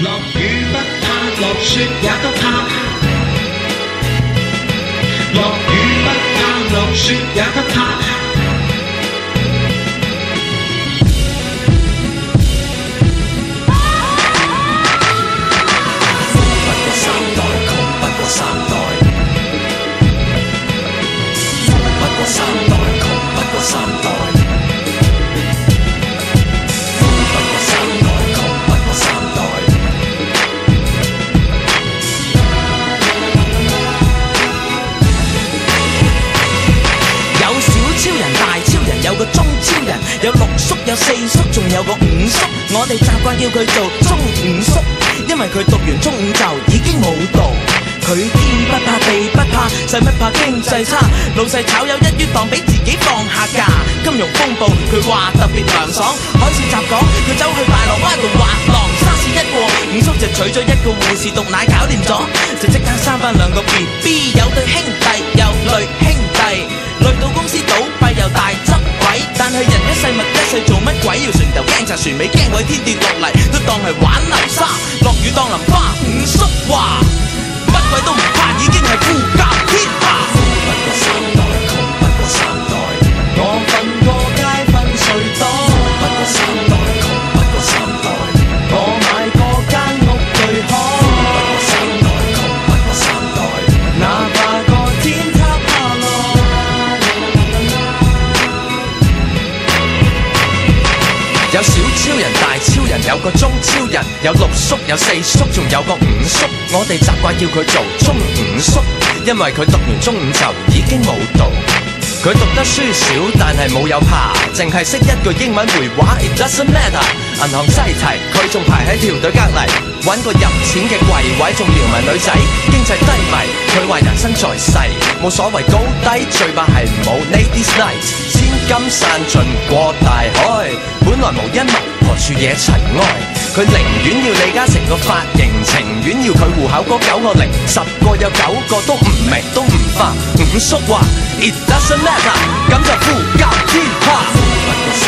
落雨不怕，落雪也不怕。落雨不怕，落雪也不怕。有個中超人，有六叔，有四叔，仲有個五叔。我哋習慣叫佢做中五叔，因為佢讀完中五就已經冇讀。佢天不怕地不怕，使乜怕經濟差？老細炒魷一於當俾自己放下假。金融風暴佢話特別涼爽，海事集講佢走去大浪灣度滑浪。沙士一過，五叔就娶咗一個護士，毒奶搞掂咗，就即刻生翻兩個 BB， 有對兄弟有類兄弟，累到公司倒閉又大執鬼。但係人一世物一世，做乜鬼要船頭驚拆船尾，驚鬼天跌落嚟都當係玩流沙，落雨當淋花。五叔話乜鬼都唔怕，已經係富甲天下。富不過三代，窮不過三代，我瞓過街瞓隧道。富不過三代，窮不過三代，我買過間屋對海。富不過三代，窮不過三代，哪怕個天塌下來。有小超人、大超人，有個中超人，有六叔，有四叔，仲有個五叔。我哋習慣叫佢做中五叔，因為佢讀完中五就已經冇讀。佢讀得書少，但係冇有怕，淨係識一句英文回話 It doesn't matter。銀行擠提，佢仲排喺條隊隔離，揾個入錢嘅櫃位，仲撩埋女仔。經濟低迷，佢話人生在世冇所謂高低，最怕係冇 Ladies Night。千金散盡過大海，本來無一物，何處惹塵埃？佢寧願要李嘉誠個髮型，情願要佢戶口嗰9個零，10個有9個都唔明都唔化。五叔話 It doesn't matter，咁就富甲天下。富不過三